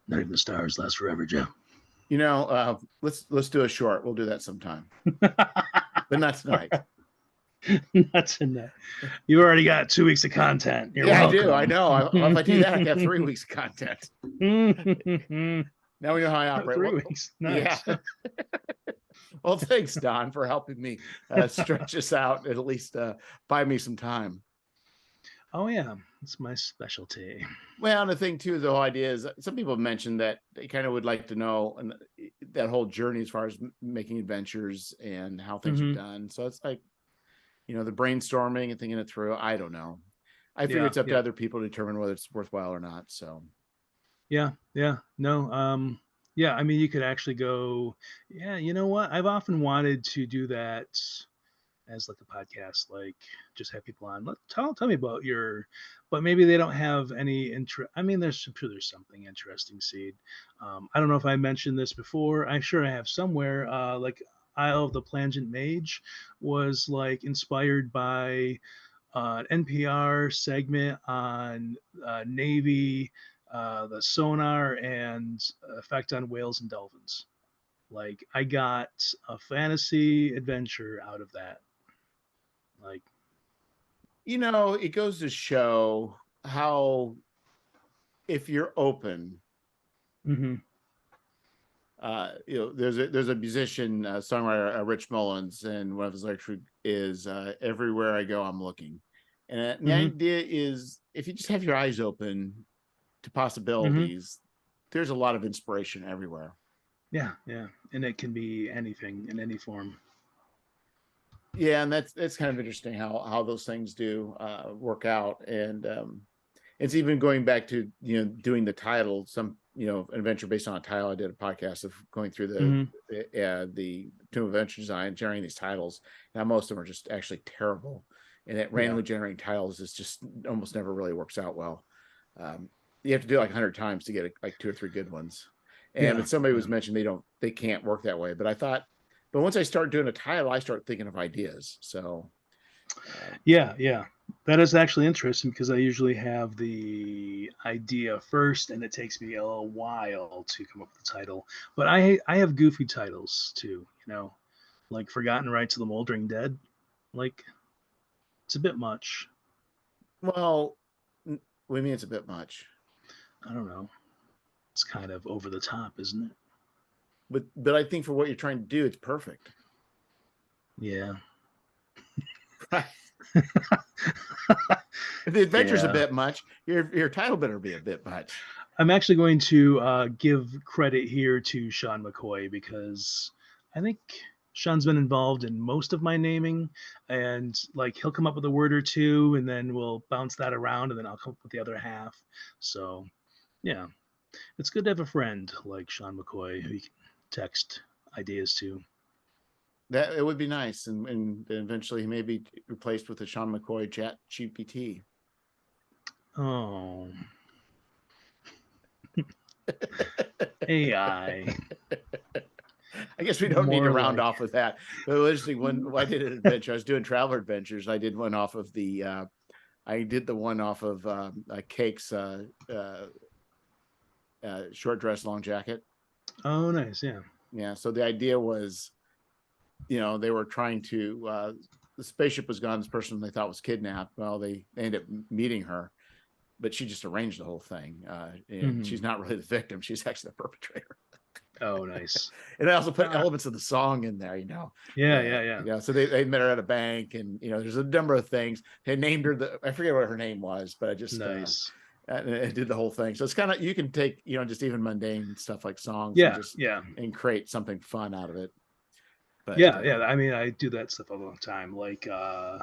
[SPEAKER 2] Not even the stars last forever, Joe.
[SPEAKER 1] Let's do a short. We'll do that sometime. But not tonight.
[SPEAKER 2] Not tonight. You already got 2 weeks of content.
[SPEAKER 1] You're welcome. I do. I know. If I do that, I have 3 weeks of content. Now we know how I
[SPEAKER 2] Oh,
[SPEAKER 1] operate.
[SPEAKER 2] 3 weeks.
[SPEAKER 1] Yeah.
[SPEAKER 2] Nice.
[SPEAKER 1] Well, thanks, Don, for helping me stretch this out and at least buy me some time.
[SPEAKER 2] Oh yeah, it's my specialty.
[SPEAKER 1] Well, and the thing too, the whole idea is some people have mentioned that they kind of would like to know and that whole journey as far as making adventures and how things are done. So it's like, the brainstorming and thinking it through. I don't know. I figure it's up to other people to determine whether it's worthwhile or not. So
[SPEAKER 2] Yeah, no, yeah. I mean, you could actually go. Yeah, you know what? I've often wanted to do that as like a podcast, like just have people on. Tell me about your, but maybe they don't have any interest. I mean, I'm sure there's something interesting, Seed. I don't know if I mentioned this before. I'm sure I have somewhere. Like Isle of the Plangent Mage was like inspired by an NPR segment on Navy, the sonar, and effect on whales and dolphins. Like I got a fantasy adventure out of that. Like,
[SPEAKER 1] it goes to show how if you're open,
[SPEAKER 2] mm-hmm.
[SPEAKER 1] There's a musician, songwriter, Rich Mullins, and one of his lyrics is everywhere I go, I'm looking. And the
[SPEAKER 2] Mm-hmm.
[SPEAKER 1] idea is if you just have your eyes open to possibilities, there's a lot of inspiration everywhere.
[SPEAKER 2] Yeah, and it can be anything in any form.
[SPEAKER 1] Yeah, and that's kind of interesting how those things do work out. And it's even going back to doing the title, some an adventure based on a title. I did a podcast of going through the Tomb of Adventure Design, generating these titles. Now most of them are just actually terrible, and that randomly generating titles is just almost never really works out well. You have to do it like 100 times to get like 2 or 3 good ones. And somebody was mentioning they can't work that way, but once I start doing a title, I start thinking of ideas. So
[SPEAKER 2] yeah, that is actually interesting because I usually have the idea first, and it takes me a while to come up with the title. But I have goofy titles too, like Forgotten Rites of the Moldering Dead. Like, it's a bit much.
[SPEAKER 1] Well, what do you mean it's a bit much?
[SPEAKER 2] I don't know. It's kind of over the top, isn't it?
[SPEAKER 1] But I think for what you're trying to do, it's perfect.
[SPEAKER 2] Yeah.
[SPEAKER 1] Right. If the adventure's a bit much, your title better be a bit much.
[SPEAKER 2] I'm actually going to give credit here to Sean McCoy because I think Sean's been involved in most of my naming, and like he'll come up with a word or two, and then we'll bounce that around, and then I'll come up with the other half. So, yeah, it's good to have a friend like Sean McCoy who you can text ideas to.
[SPEAKER 1] That it would be nice, and eventually he may be replaced with a Sean McCoy Chat GPT.
[SPEAKER 2] Oh. AI.
[SPEAKER 1] I guess we don't need to round off with that. But it was interesting when I did an adventure. I was doing traveler adventures. I did one off of Cake's short dress, long jacket.
[SPEAKER 2] Oh, nice. Yeah.
[SPEAKER 1] Yeah. So the idea was, they were trying to. The spaceship was gone. This person they thought was kidnapped. Well, they ended up meeting her, but she just arranged the whole thing. And she's not really the victim. She's actually the perpetrator.
[SPEAKER 2] Oh, nice.
[SPEAKER 1] And I also put elements of the song in there,
[SPEAKER 2] Yeah.
[SPEAKER 1] So they met her at a bank, and there's a number of things. They named her I forget what her name was, but I just
[SPEAKER 2] nice.
[SPEAKER 1] I did the whole thing. So it's kind of, you can take just even mundane stuff like songs, and create something fun out of it. But
[SPEAKER 2] yeah. I mean, I do that stuff all the time. Like I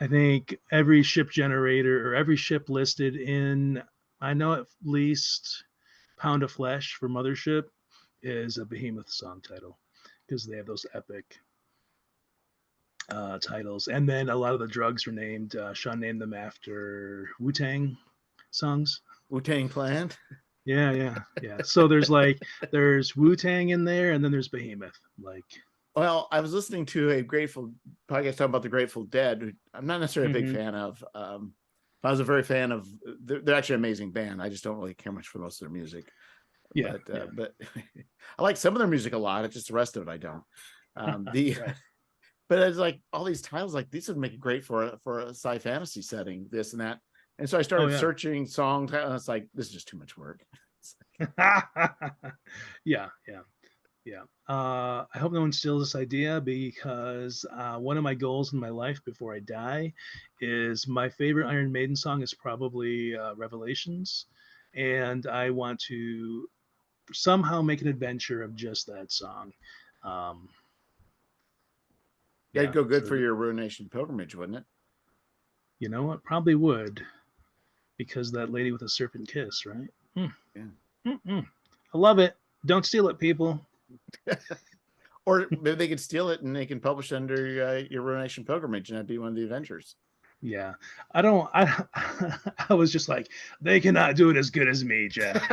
[SPEAKER 2] think every ship generator or every ship listed in, I know at least Pound of Flesh for Mothership is a Behemoth song title because they have those epic titles. And then a lot of the drugs are named, Sean named them after Wu-Tang songs.
[SPEAKER 1] Wu-Tang Clan.
[SPEAKER 2] Yeah. So there's Wu-Tang in there, and then there's Behemoth.
[SPEAKER 1] Well, I was listening to a Grateful podcast talking about the Grateful Dead. I'm not necessarily a big fan of. I was a very fan of. They're actually an amazing band. I just don't really care much for most of their music.
[SPEAKER 2] Yeah,
[SPEAKER 1] but I like some of their music a lot. It's just the rest of it I don't.
[SPEAKER 2] right.
[SPEAKER 1] But it's like all these titles, like these would make it great for a sci fantasy setting, this and that. And so I started searching songs. And it's like, this is just too much work.
[SPEAKER 2] Yeah, yeah, yeah. I hope no one steals this idea because one of my goals in my life before I die is my favorite Iron Maiden song is probably Revelations, and I want to somehow make an adventure of just that song. Um,
[SPEAKER 1] That'd
[SPEAKER 2] yeah,
[SPEAKER 1] go good
[SPEAKER 2] so
[SPEAKER 1] for your Ruination pilgrimage, wouldn't it?
[SPEAKER 2] you know what? Probably would because that lady with a serpent kiss, right? Mm.
[SPEAKER 1] Yeah.
[SPEAKER 2] Mm-mm. I love it. Don't steal it, people.
[SPEAKER 1] Or maybe they could steal it and they can publish it under your Ruination pilgrimage, and that'd be one of the adventures.
[SPEAKER 2] Yeah, I don't. I was just like, they cannot do it as good as me, Jeff.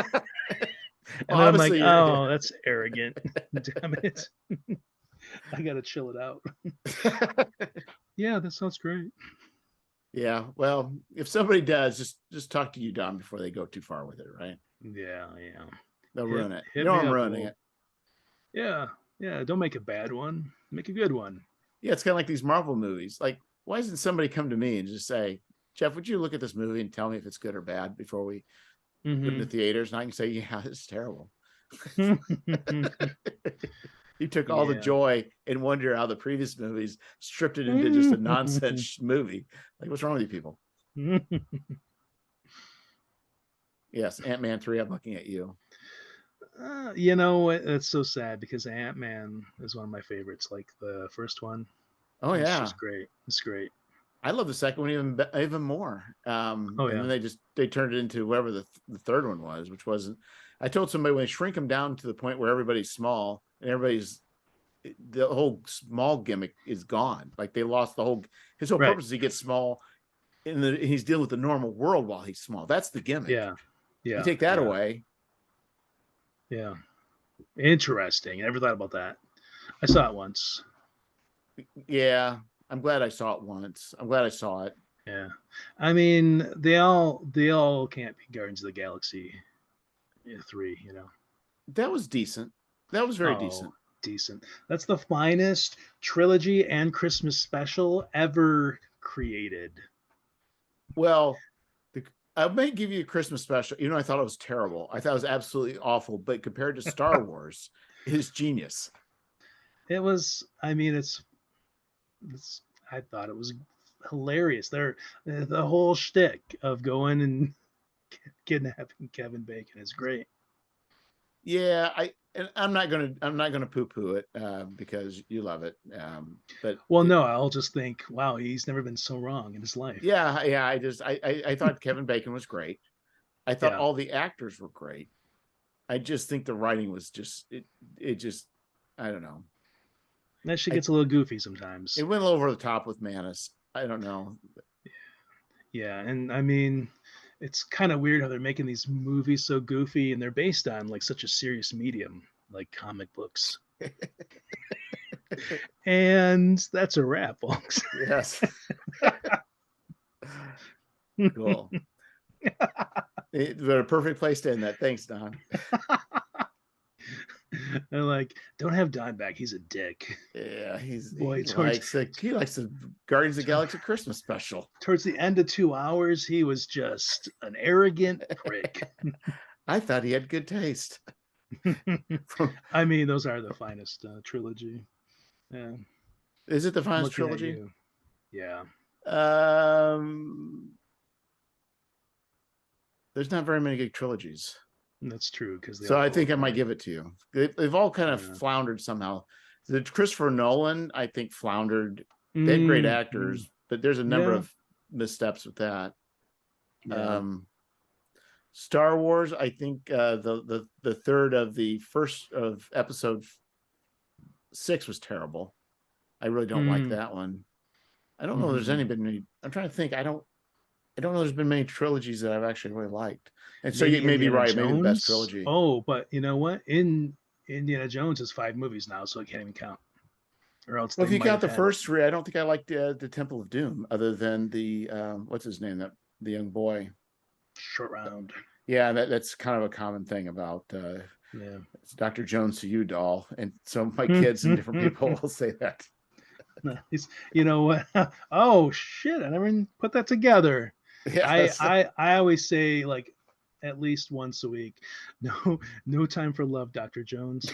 [SPEAKER 2] And
[SPEAKER 1] Well,
[SPEAKER 2] then I'm like,
[SPEAKER 1] obviously,
[SPEAKER 2] oh, that's arrogant. Damn it. I gotta chill it out. Yeah, that sounds great.
[SPEAKER 1] yeah. Well, if somebody does, just talk to you, Donn, before they go too far with it, right?
[SPEAKER 2] Yeah, yeah.
[SPEAKER 1] They'll ruin it. You
[SPEAKER 2] Hit
[SPEAKER 1] know
[SPEAKER 2] me
[SPEAKER 1] I'm
[SPEAKER 2] up,
[SPEAKER 1] ruining
[SPEAKER 2] Wolf.
[SPEAKER 1] it.
[SPEAKER 2] Yeah, yeah. Don't make a bad one. Make a good one.
[SPEAKER 1] Yeah, it's kind of like these Marvel movies. Like, why doesn't somebody come to me and just say, Jeff, would you look at this movie and tell me if it's good or bad before we put it in the theaters? And I can say, yeah, it's terrible. You took all the
[SPEAKER 2] Yeah.
[SPEAKER 1] joy and wonder how the previous movies stripped it into just a nonsense movie. Like, what's wrong with you people? Yes, Ant-Man 3, I'm looking at you.
[SPEAKER 2] You know, it's so sad because Ant-Man is one of my favorites. Like the first one.
[SPEAKER 1] Oh,
[SPEAKER 2] It's
[SPEAKER 1] yeah.
[SPEAKER 2] just great. It's great.
[SPEAKER 1] I love the second one even more.
[SPEAKER 2] Oh,
[SPEAKER 1] and
[SPEAKER 2] yeah.
[SPEAKER 1] then they turned it into whatever the third one was, which wasn't. I told somebody when they shrink them down to the point where everybody's small and the whole small gimmick is gone. Like they lost his whole
[SPEAKER 2] Right.
[SPEAKER 1] purpose is he gets small and he's dealing with the normal world while he's small. That's the gimmick.
[SPEAKER 2] Yeah. Yeah.
[SPEAKER 1] You take that away.
[SPEAKER 2] Yeah. Interesting. I never thought about that. I saw it once.
[SPEAKER 1] Yeah. I'm glad I saw it once. I'm glad I saw it.
[SPEAKER 2] Yeah. I mean, they all can't be Guardians of the Galaxy 3, you know.
[SPEAKER 1] That was decent. That was very decent.
[SPEAKER 2] Decent. That's the finest trilogy and Christmas special ever created.
[SPEAKER 1] Well, I may give you a Christmas special. You know, I thought it was terrible. I thought it was absolutely awful. But compared to Star Wars, it is genius.
[SPEAKER 2] It was. I mean, it's. I thought it was hilarious. The whole shtick of going and kidnapping Kevin Bacon is great.
[SPEAKER 1] Yeah, I'm not gonna poo-poo it because you love it. But
[SPEAKER 2] no, I'll just think, wow, he's never been so wrong in his life.
[SPEAKER 1] Yeah. I thought Kevin Bacon was great. I thought all the actors were great. I just think the writing was just it just I don't know.
[SPEAKER 2] That shit gets a little goofy sometimes.
[SPEAKER 1] It went a little over the top with Manus. I don't know.
[SPEAKER 2] Yeah, and I mean, it's kind of weird how they're making these movies so goofy and they're based on like such a serious medium like comic books. And that's a wrap, folks.
[SPEAKER 1] Yes. Cool. It's a perfect place to end that. Thanks, Donn.
[SPEAKER 2] They're like, don't have Donn back. He's a dick.
[SPEAKER 1] Yeah, he likes the Guardians of the Galaxy Christmas special.
[SPEAKER 2] Towards the end of 2 hours, he was just an arrogant prick.
[SPEAKER 1] I thought he had good taste.
[SPEAKER 2] I mean, those are the finest trilogy. Yeah.
[SPEAKER 1] Is it the finest trilogy?
[SPEAKER 2] Yeah.
[SPEAKER 1] There's not very many good trilogies.
[SPEAKER 2] That's true.
[SPEAKER 1] So I think I might give it to you. They've all kind of floundered somehow. The Christopher Nolan, I think, floundered. They had great actors, but there's a number of missteps with that. Yeah. Star Wars, I think the third of the first of episode 6 was terrible. I really don't like that one. I don't know if there's any. I'm trying to think. I don't know there's been many trilogies that I've actually really liked. And so you may be right. Maybe the best trilogy.
[SPEAKER 2] Oh, but you know what? In Indiana Jones is 5 movies now, so it can't even count. Or else
[SPEAKER 1] if you count the first 3, I don't think I liked the Temple of Doom, other than the what's his name, the young boy.
[SPEAKER 2] Short Round.
[SPEAKER 1] Yeah, that's kind of a common thing about it's Dr. Jones to you, doll. And so my kids and different people will say that.
[SPEAKER 2] You know what? Oh shit! I never even put that together. Yeah, I always say like at least once a week. No time for love, Dr. Jones.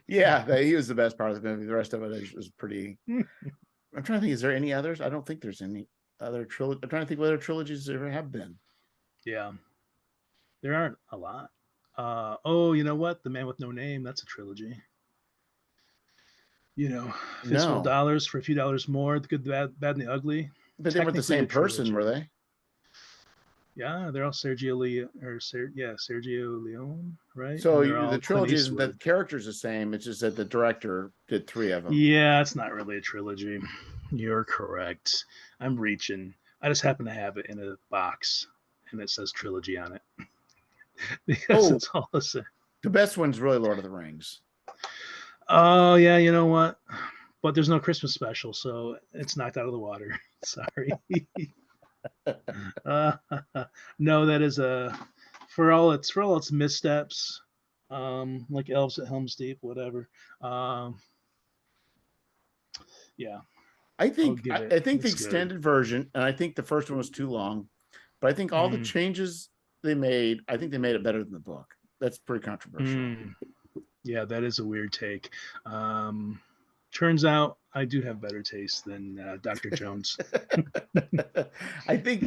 [SPEAKER 1] Yeah, he was the best part of the movie. The rest of it was pretty. I'm trying to think. Is there any others? I don't think there's any other trilogy. I'm trying to think what other trilogies there ever have been.
[SPEAKER 2] Yeah, there aren't a lot. Oh, you know what? The Man with No Name. That's a trilogy. Fistful of
[SPEAKER 1] No,
[SPEAKER 2] Dollars for a few dollars more. The Good, the Bad, and the Ugly.
[SPEAKER 1] but they weren't the
[SPEAKER 2] Technically
[SPEAKER 1] same
[SPEAKER 2] a
[SPEAKER 1] person, were
[SPEAKER 2] trilogy.
[SPEAKER 1] they?
[SPEAKER 2] Yeah, they're all Sergio Leone, right?
[SPEAKER 1] So
[SPEAKER 2] And they're
[SPEAKER 1] the
[SPEAKER 2] all Clint
[SPEAKER 1] trilogy isn't that
[SPEAKER 2] Eastwood.
[SPEAKER 1] the character's the same. It's just that the director did 3 of them.
[SPEAKER 2] Yeah, it's not really a trilogy. You're correct. I'm reaching. I just happen to have it in a box, and it says trilogy on it because
[SPEAKER 1] Oh,
[SPEAKER 2] it's all the same.
[SPEAKER 1] the best one's really Lord of the Rings.
[SPEAKER 2] Oh yeah, you know what? But there's no Christmas special, so it's knocked out of the water. Sorry. uh, no, that is a for all its missteps, like Elves at Helm's Deep, whatever. Um, yeah,
[SPEAKER 1] I
[SPEAKER 2] I'll
[SPEAKER 1] think
[SPEAKER 2] give
[SPEAKER 1] I,
[SPEAKER 2] it.
[SPEAKER 1] I think the
[SPEAKER 2] It's good.
[SPEAKER 1] extended version, and I think the first one was too long, but I think all the
[SPEAKER 2] Mm,
[SPEAKER 1] changes they made, I think they made it better than the book. That's pretty controversial.
[SPEAKER 2] mm. Yeah, that is a weird take. Um, Turns out I do have better taste than Dr. Jones.
[SPEAKER 1] I think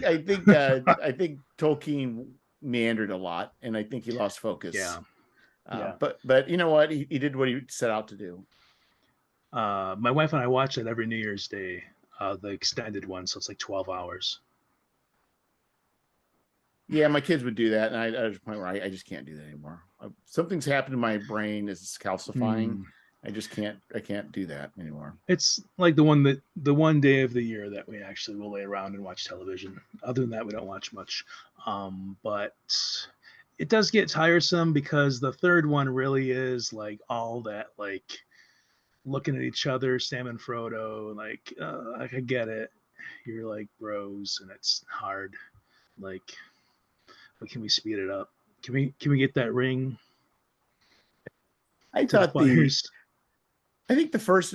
[SPEAKER 1] Tolkien meandered a lot, and I think he lost focus.
[SPEAKER 2] Yeah, yeah.
[SPEAKER 1] But you know what? He did what he set out to do.
[SPEAKER 2] My wife and I watch it every New Year's Day, the extended one, so it's like 12 hours.
[SPEAKER 1] Yeah, my kids would do that, and I at a point where I just can't do that anymore. Something's happened to my brain; is calcifying.
[SPEAKER 2] Mm.
[SPEAKER 1] I can't do that anymore.
[SPEAKER 2] It's like the one day of the year that we actually will lay around and watch television. Other than that, we don't watch much. But it does get tiresome because the third one really is like all that like looking at each other, Sam and Frodo. Like I get it, you're like bros, and it's hard. Like, but can we speed it up? Can we get that ring
[SPEAKER 1] I
[SPEAKER 2] to the
[SPEAKER 1] thought the
[SPEAKER 2] fires?
[SPEAKER 1] I think the first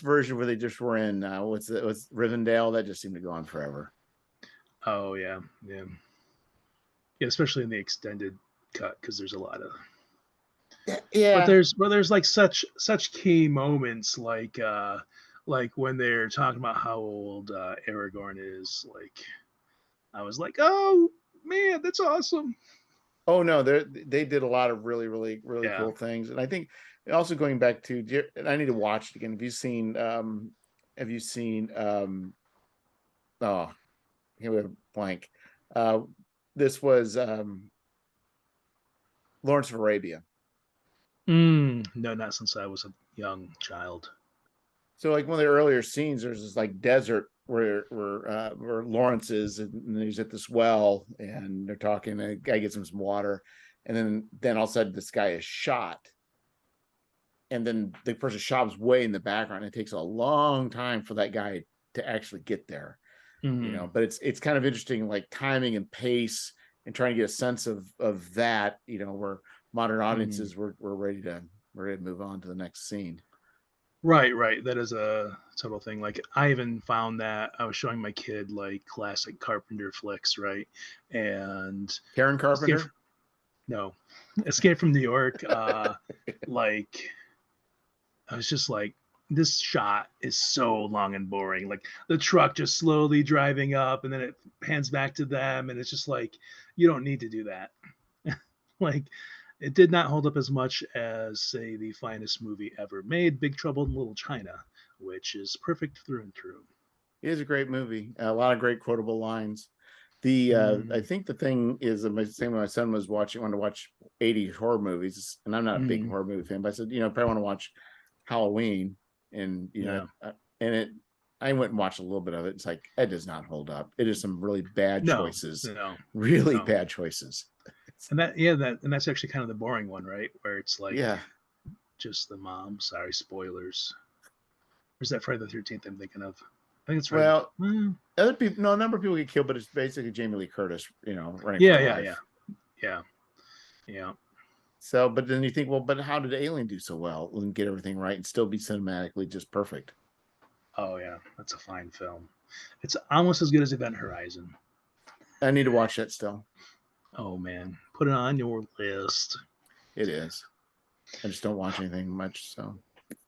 [SPEAKER 1] version where they just were in what's Rivendell, that just seemed to go on forever.
[SPEAKER 2] Oh yeah, yeah, yeah. Especially in the extended cut because there's a lot of. But
[SPEAKER 1] Yeah.
[SPEAKER 2] there's like such key moments like when they're talking about how old Aragorn is. Like I was like, oh man, that's awesome.
[SPEAKER 1] Oh no, they did a lot of really
[SPEAKER 2] Yeah.
[SPEAKER 1] cool things, and I think also going back to, and I need to watch it again. Have you seen oh, here we have a blank. Uh, this was Lawrence of Arabia.
[SPEAKER 2] No, not since I was a young child.
[SPEAKER 1] So like one of the earlier scenes, there's this like desert where Lawrence is, and he's at this well, and they're talking. And the guy gets him some water, and then all of a sudden this guy is shot, and then the person shot is way in the background. It takes a long time for that guy to actually get there,
[SPEAKER 2] Mm.
[SPEAKER 1] But it's kind of interesting, like timing and pace, and trying to get a sense of that, where modern
[SPEAKER 2] Mm.
[SPEAKER 1] audiences were ready to move on to the next scene.
[SPEAKER 2] Right, right. That is a total thing. Like I even found that I was showing my kid like classic Carpenter flicks, right? And
[SPEAKER 1] Karen
[SPEAKER 2] Escape
[SPEAKER 1] Carpenter.
[SPEAKER 2] no, Escape from New York. Like I was just like, this shot is so long and boring. Like the truck just slowly driving up, and then it pans back to them, and it's just like, you don't need to do that. Like, it did not hold up as much as, say, the finest movie ever made, Big Trouble in Little China, which is perfect through and through.
[SPEAKER 1] It is a great movie. A lot of great quotable lines. The I
[SPEAKER 2] Mm,
[SPEAKER 1] think the thing is, the same when my son wanted to watch 80s horror movies, and I'm not a big
[SPEAKER 2] mm,
[SPEAKER 1] horror movie fan, but I said, probably want to watch Halloween, and
[SPEAKER 2] yeah.
[SPEAKER 1] and it I went and watched a little bit of it. It's like it does not hold up. It is some really bad
[SPEAKER 2] No,
[SPEAKER 1] choices,
[SPEAKER 2] no,
[SPEAKER 1] really
[SPEAKER 2] no.
[SPEAKER 1] bad choices.
[SPEAKER 2] And that's actually kind of the boring one, right? Where it's like
[SPEAKER 1] Yeah.
[SPEAKER 2] just the mom. Sorry, spoilers. Or is that Friday the 13th I'm thinking of? I think it's Friday.
[SPEAKER 1] Well,
[SPEAKER 2] Well,
[SPEAKER 1] other people, no, a number of people get killed, but it's basically Jamie Lee Curtis, running for
[SPEAKER 2] yeah,
[SPEAKER 1] her
[SPEAKER 2] yeah, yeah,
[SPEAKER 1] life.
[SPEAKER 2] yeah, yeah.
[SPEAKER 1] So, but then you think, well, but how did Alien do so well and get everything right and still be cinematically just perfect?
[SPEAKER 2] Oh yeah, that's a fine film. It's almost as good as Event Horizon.
[SPEAKER 1] I need to watch that still.
[SPEAKER 2] Oh man, put it on your list.
[SPEAKER 1] It is. I just don't watch anything much, so.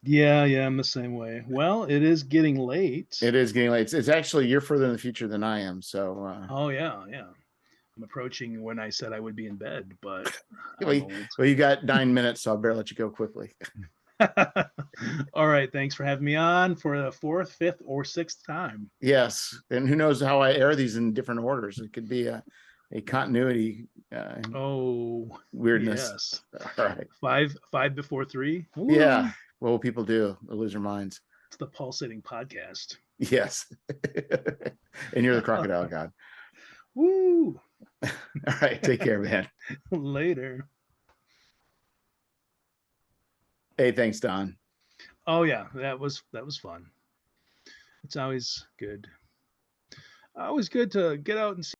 [SPEAKER 2] Yeah, I'm the same way. Well, it is getting late.
[SPEAKER 1] It is getting late. It's actually you're further in the future than I am, so.
[SPEAKER 2] Oh yeah. I'm approaching when I said I would be in bed, but I'm
[SPEAKER 1] Well,
[SPEAKER 2] old.
[SPEAKER 1] you got 9 minutes, so I better let you go quickly.
[SPEAKER 2] All right, thanks for having me on for the 4th, 5th, or 6th time.
[SPEAKER 1] Yes, and who knows how I air these in different orders? It could be a continuity weirdness.
[SPEAKER 2] Yes.
[SPEAKER 1] All right.
[SPEAKER 2] 5 before 3. Ooh.
[SPEAKER 1] Yeah. What will people do? They'll lose their minds.
[SPEAKER 2] It's the Pulsating Podcast.
[SPEAKER 1] Yes. And you're the Crocodile God.
[SPEAKER 2] Woo.
[SPEAKER 1] All right. Take care, man.
[SPEAKER 2] Later.
[SPEAKER 1] Hey, thanks, Donn.
[SPEAKER 2] Oh yeah, that was fun. It's always good. Always good to get out and see